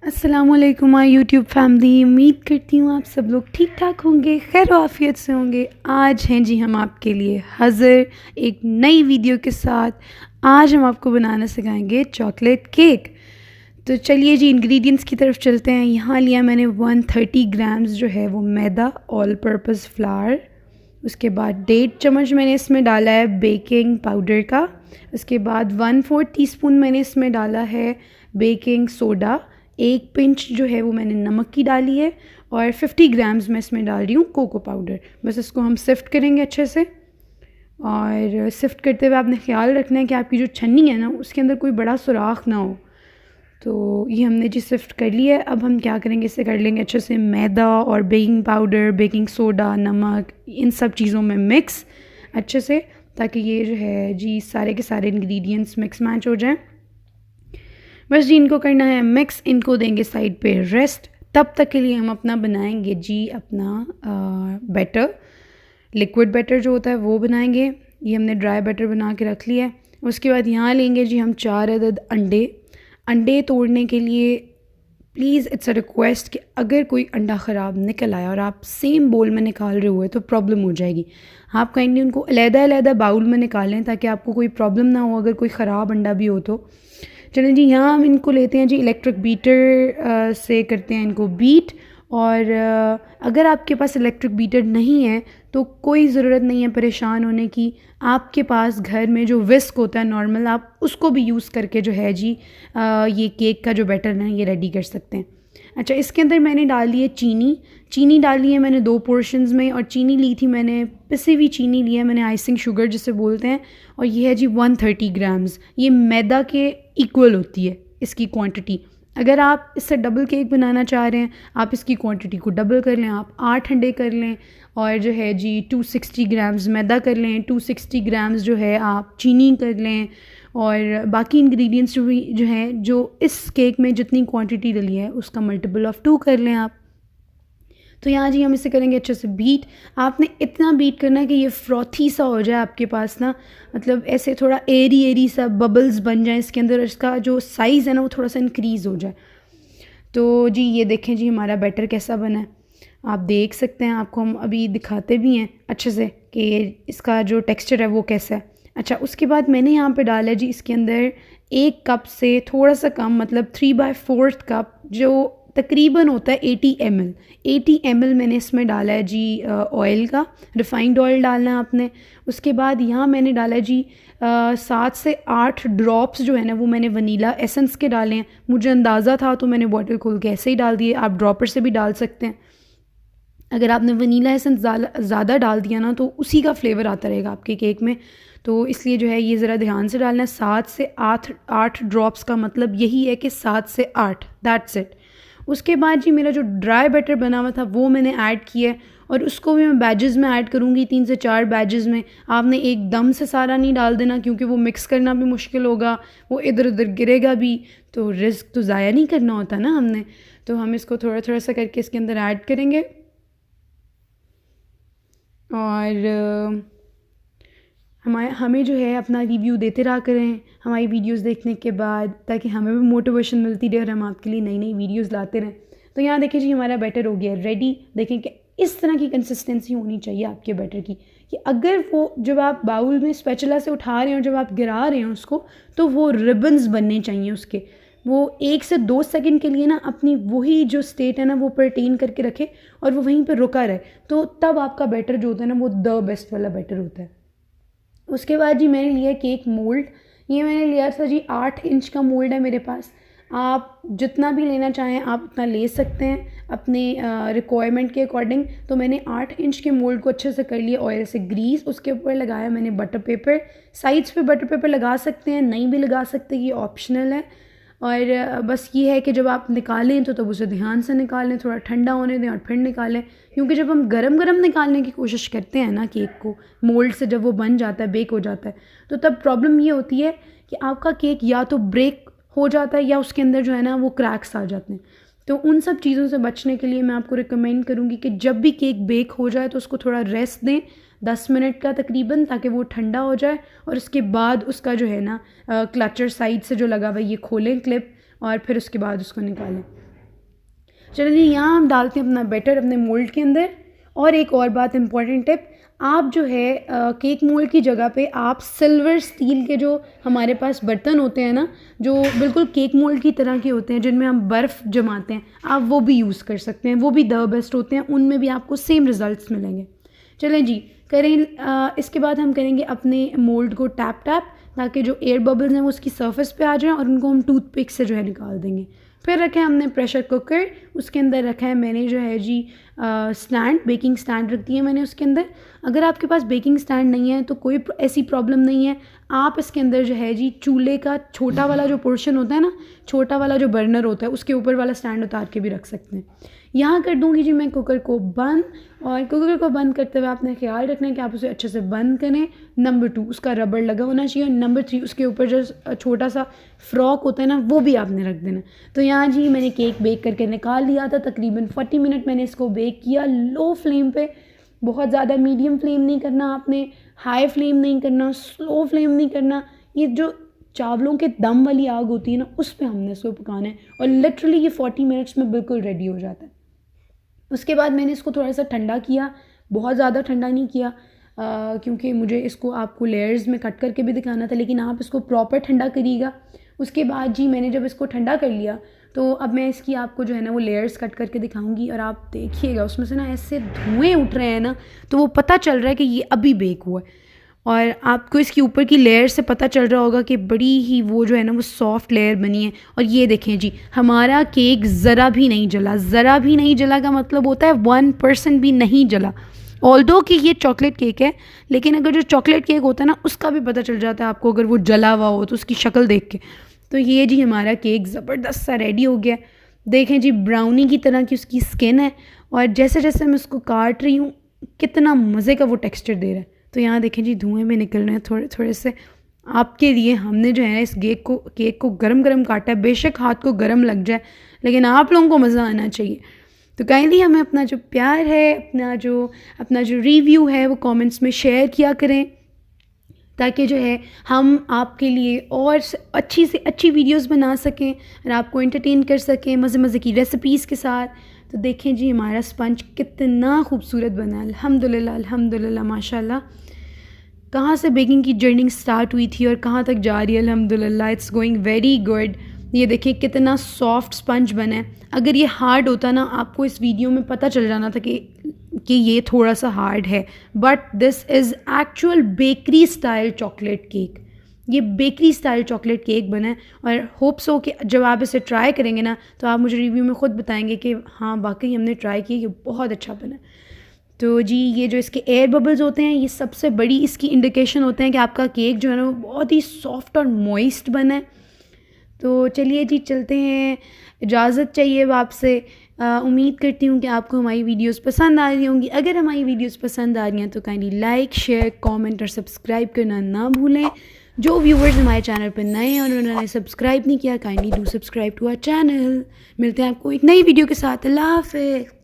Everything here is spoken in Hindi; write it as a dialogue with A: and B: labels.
A: अस्सलामुअलैकुम माय यूट्यूब फैमिली। उम्मीद करती हूँ आप सब लोग ठीक ठाक होंगे, खैर आफियत से होंगे। आज हैं जी हम आपके लिए हाज़िर एक नई वीडियो के साथ। आज हम आपको बनाना सिखाएंगे चॉकलेट केक। तो चलिए जी इंग्रेडिएंट्स की तरफ चलते हैं। यहाँ लिया मैंने 130 ग्राम्स जो है वो मैदा, ऑल पर्पस फ्लावर। उसके बाद 1.5 चम्मच मैंने इसमें डाला है बेकिंग पाउडर का। उसके बाद 1/4 टीस्पून मैंने इसमें डाला है बेकिंग सोडा। 1 पिंच जो है वो मैंने नमक की डाली है और 50 ग्राम्स मैं इसमें डाल रही हूँ कोको पाउडर। बस इसको हम सिफ्ट करेंगे अच्छे से। और सिफ्ट करते हुए आपने ख्याल रखना है कि आपकी जो छन्नी है ना उसके अंदर कोई बड़ा सुराख ना हो। तो ये हमने जी सिफ्ट कर लिया है। अब हम क्या करेंगे, इसे कर लेंगे अच्छे से मैदा और बेकिंग पाउडर, बेकिंग सोडा, नमक, इन सब चीज़ों में मिक्स अच्छे से, ताकि ये जो है जी सारे के सारे इंग्रेडिएंट्स मिक्स मैच हो जाएं। बस जी इनको करना है मिक्स, इनको देंगे साइड पे रेस्ट। तब तक के लिए हम अपना बनाएंगे जी अपना बैटर, लिक्विड बैटर जो होता है वो बनाएंगे। ये हमने ड्राई बैटर बना के रख लिया है। उसके बाद यहाँ लेंगे जी हम 4 अदद अंडे। अंडे तोड़ने के लिए प्लीज़ इट्स अ रिक्वेस्ट कि अगर कोई अंडा ख़राब निकल आया और आप सेम बोल में निकाल रहे हुए तो प्रॉब्लम हो जाएगी। आप काइंडली उनको अलग-अलग बाउल में निकालें ताकि आपको कोई प्रॉब्लम ना हो अगर कोई ख़राब अंडा भी हो तो। चलें जी यहाँ हम इनको लेते हैं जी इलेक्ट्रिक बीटर से करते हैं इनको बीट। और अगर आपके पास इलेक्ट्रिक बीटर नहीं है तो कोई ज़रूरत नहीं है परेशान होने की। आपके पास घर में जो विस्क होता है नॉर्मल, आप उसको भी यूज़ करके जो है जी ये केक का जो बैटर है ये रेडी कर सकते हैं। अच्छा, इसके अंदर मैंने डाली है चीनी। चीनी डाली है मैंने 2 पोर्शंस में, और चीनी ली थी मैंने, पिसी हुई चीनी ली है मैंने, आइसिंग शुगर जिसे बोलते हैं। और ये है जी 130 ग्राम्स। ये मैदा के इक्वल होती है इसकी क्वांटिटी। अगर आप इससे डबल केक बनाना चाह रहे हैं आप इसकी क्वांटिटी को डबल कर लें, आप 8 अंडे कर लें और जो है जी 260 ग्राम्स मैदा कर लें, 260 ग्राम्स जो है आप चीनी कर लें, और बाकी इंग्रेडिएंट्स जो हैं जो इस केक में जितनी क्वांटिटी डली है उसका मल्टीपल ऑफ 2 कर लें आप। तो यहाँ जी हम इसे करेंगे अच्छे से बीट। आपने इतना बीट करना है कि ये फ्रॉथी सा हो जाए आपके पास ना, मतलब ऐसे थोड़ा एरी एरी सा बबल्स बन जाए इसके अंदर, इसका जो साइज़ है ना वो थोड़ा सा इंक्रीज़ हो जाए। तो जी ये देखें जी हमारा बैटर कैसा बना है, आप देख सकते हैं। आपको हम अभी दिखाते भी हैं अच्छे से कि इसका जो टेक्सचर है वो कैसा है। अच्छा, उसके बाद मैंने यहाँ पे डाला है जी इसके अंदर 1 कप से थोड़ा सा कम, मतलब 3/4 कप, जो तकरीबन होता है 80 ml। 80 ml मैंने इसमें डाला है जी ऑयल का, रिफ़ाइंड ऑयल डालना है आपने। उसके बाद यहाँ मैंने डाला है जी 7 से 8 ड्रॉप्स जो है ना वो मैंने वनीला एसेंस के डाले हैं। मुझे अंदाज़ा था तो मैंने बॉटल खोल के ऐसे ही डाल दिए, आप ड्रॉपर से भी डाल सकते हैं। अगर आपने वनीला एसेंस ज़्यादा डाल दिया ना तो उसी का फ्लेवर आता रहेगा आपके केक में, तो इसलिए जो है ये ज़रा ध्यान से डालना है। 7 से 8 ड्रॉप्स का मतलब यही है कि 7 से 8, दैट्स इट। उसके बाद जी मेरा जो ड्राई बैटर बना हुआ था वो मैंने ऐड किया है, और उसको भी मैं बैजेस में ऐड करूँगी, 3 से 4 बैजेस में। आपने एकदम से सारा नहीं डाल देना क्योंकि वो मिक्स करना भी मुश्किल होगा, वो इधर उधर गिरेगा भी, तो रिस्क तो ज़ाया नहीं करना होता ना हमने। तो हम इसको थोड़ा थोड़ा सा करके इसके अंदर ऐड करेंगे। और हमें जो है अपना रिव्यू देते रहा करें हमारी वीडियोस देखने के बाद, ताकि हमें भी मोटिवेशन मिलती रहे और हम आपके लिए नई नई वीडियोस लाते रहें। तो यहाँ देखिए जी हमारा बैटर हो गया रेडी। देखें कि इस तरह की कंसिस्टेंसी होनी चाहिए आपके बैटर की, कि अगर वो जब आप बाउल में स्पैचुला से उठा रहे हैं और जब आप गिरा रहे हैं उसको, तो वो रिबन्स बनने चाहिए उसके। वो 1 से 2 सेकंड के लिए ना अपनी वही जो स्टेट है ना वो परटेन करके रखे और वो वहीं पर रुका रहे, तो तब आपका बैटर जो होता है ना वो द बेस्ट वाला बैटर होता है। उसके बाद जी मैंने लिया केक मोल्ड। ये मैंने लिया था जी 8 इंच का मोल्ड है मेरे पास। आप जितना भी लेना चाहें आप उतना ले सकते हैं अपने रिक्वायरमेंट के अकॉर्डिंग। तो मैंने 8 इंच के मोल्ड को अच्छे से कर लिया, ऑयल से ग्रीस, उसके ऊपर लगाया मैंने बटर पेपर। साइड्स पे बटर पेपर लगा सकते हैं, नहीं भी लगा सकते, ये ऑप्शनल है। और बस ये है कि जब आप निकालें तो तब उसे ध्यान से निकालें, थोड़ा ठंडा होने दें और फिर निकालें, क्योंकि जब हम गरम गरम निकालने की कोशिश करते हैं ना केक को मोल्ड से, जब वो बन जाता है, बेक हो जाता है, तो तब प्रॉब्लम ये होती है कि आपका केक या तो ब्रेक हो जाता है या उसके अंदर जो है ना वो क्रैक्स आ जाते हैं। तो उन सब चीज़ों से बचने के लिए मैं आपको रिकमेंड करूँगी कि जब भी केक बेक हो जाए तो उसको थोड़ा रेस्ट दें, 10 मिनट का तकरीबन, ताकि वो ठंडा हो जाए। और उसके बाद उसका जो है ना क्लचर साइड से जो लगा हुआ है ये खोलें क्लिप, और फिर उसके बाद उसको निकालें। चलिए जी, यहाँ हम डालते हैं अपना बैटर अपने मोल्ड के अंदर। और एक और बात इम्पॉर्टेंट टिप, आप जो है केक मोल्ड की जगह पे आप सिल्वर स्टील के जो हमारे पास बर्तन होते हैं ना, जो बिल्कुल केक मोल्ड की तरह के होते हैं, जिनमें हम बर्फ़ जमाते हैं, आप वो भी यूज़ कर सकते हैं। वो भी द बेस्ट होते हैं, उनमें भी आपको सेम रिज़ल्ट्स मिलेंगे। चलें जी, करें इसके बाद हम करेंगे अपने मोल्ड को टैप टैप, ताकि जो एयर बबल्स हैं वो उसकी सरफेस पे आ जाएं, और उनको हम टूथपिक से जो है निकाल देंगे। फिर रखा है हमने प्रेशर कुकर, उसके अंदर रखा है मैंने जो है जी स्टैंड, बेकिंग स्टैंड रख दी है मैंने उसके अंदर। अगर आपके पास बेकिंग स्टैंड नहीं है तो कोई ऐसी प्रॉब्लम नहीं है, आप इसके अंदर जो है जी चूल्हे का छोटा वाला जो पोर्शन होता है ना, छोटा वाला जो बर्नर होता है, उसके ऊपर वाला स्टैंड उतार के भी रख सकते हैं। यहाँ कर दूँगी जी मैं कुकर को बंद, और कुकर को बंद करते हुए आपने ख्याल रखना है कि आप उसे अच्छे से बंद करें। नंबर 2, उसका रबड़ लगा होना चाहिए। नंबर 3, उसके ऊपर जो छोटा सा फ्रॉक होता है ना, वो भी आपने रख देना। तो यहाँ जी मैंने केक बेक करके निकाल लिया था। तकरीबन 40 मिनट मैंने इसको बेक किया लो फ्लेम पे। बहुत ज़्यादा मीडियम फ्लेम नहीं करना आपने, हाई फ्लेम नहीं करना, स्लो फ्लेम नहीं करना। ये जो चावलों के दम वाली आग होती है ना, उस पर हमने इसको पकाना है, और लिटरली ये 40 मिनट्स में बिल्कुल रेडी हो जाता है। उसके बाद मैंने इसको थोड़ा सा ठंडा किया, बहुत ज़्यादा ठंडा नहीं किया, क्योंकि मुझे इसको आपको लेयर्स में कट करके भी दिखाना था, लेकिन आप इसको प्रॉपर ठंडा करिएगा। उसके बाद जी मैंने जब इसको ठंडा कर लिया, तो अब मैं इसकी आपको जो है ना वो लेयर्स कट करके दिखाऊंगी, और आप देखिएगा उसमें से ना ऐसे धुएँ उठ रहे हैं ना, तो वो पता चल रहा है कि ये अभी बेक हुआ है। और आपको इसके ऊपर की लेयर से पता चल रहा होगा कि बड़ी ही वो जो है ना वो सॉफ्ट लेयर बनी है। और ये देखें जी, हमारा केक ज़रा भी नहीं जला। ज़रा भी नहीं जला का मतलब होता है 1% भी नहीं जला। ऑल्दो कि ये चॉकलेट केक है, लेकिन अगर जो चॉकलेट केक होता है ना, उसका भी पता चल जाता है आपको अगर वो जला हुआ हो तो उसकी शक्ल देख के। तो ये जी हमारा केक ज़बरदस्त सा रेडी हो गया। देखें जी, ब्राउनी की तरह की उसकी स्किन है, और जैसे जैसे मैं उसको काट रही हूँ, कितना मज़े का वो टेक्स्चर दे रहा है। तो यहाँ देखें जी, धुएँ में निकल रहे हैं थोड़े थोड़े से। आपके लिए हमने जो है ना इस केक को गरम गरम काटा है। बेशक हाथ को गरम लग जाए, लेकिन आप लोगों को मज़ा आना चाहिए। तो काइंडली हमें अपना जो प्यार है, अपना जो रिव्यू है, वो कमेंट्स में शेयर किया करें, ताकि जो है हम आपके लिए और अच्छी से अच्छी वीडियोस बना सकें और आपको एंटरटेन कर सकें मज़े मज़े की रेसिपीज़ के साथ। तो देखें जी, हमारा स्पंज कितना खूबसूरत बना है। अल्हम्दुलिल्लाह अल्हम्दुलिल्लाह माशाल्लाह। कहाँ से बेकिंग की जर्नी स्टार्ट हुई थी और कहाँ तक जा रही है, अल्हम्दुलिल्लाह इट्स गोइंग वेरी गुड। ये देखिए कितना सॉफ्ट स्पंज बना है। अगर ये हार्ड होता ना, आपको इस वीडियो में पता चल जाना था कि ये थोड़ा सा हार्ड है, but this is actual bakery style chocolate cake. ये बेकरी स्टाइल चॉकलेट केक बना है, और होप्स हो कि जब आप इसे ट्राई करेंगे ना, तो आप मुझे रिव्यू में ख़ुद बताएंगे कि हाँ वाकई हमने ट्राई किया, ये बहुत अच्छा बना है। तो जी, ये जो इसके एयर बबल्स होते हैं, ये सबसे बड़ी इसकी इंडिकेशन होते हैं कि आपका केक जो है ना वो बहुत ही सॉफ्ट और मॉइस्ट बना है। तो चलिए जी, चलते हैं, इजाज़त चाहिए अब आपसे। उम्मीद करती हूँ कि आपको हमारी वीडियोस पसंद आ रही होंगी। अगर हमारी वीडियोस पसंद आ रही हैं तो काइंडली लाइक, शेयर, कमेंट और सब्सक्राइब करना ना भूलें। जो व्यूवर्स हमारे चैनल पर नए हैं और उन्होंने सब्सक्राइब नहीं किया, kindly do subscribe to our channel. मिलते हैं आपको एक नई वीडियो के साथ। अल्लाह हाफ़िज़।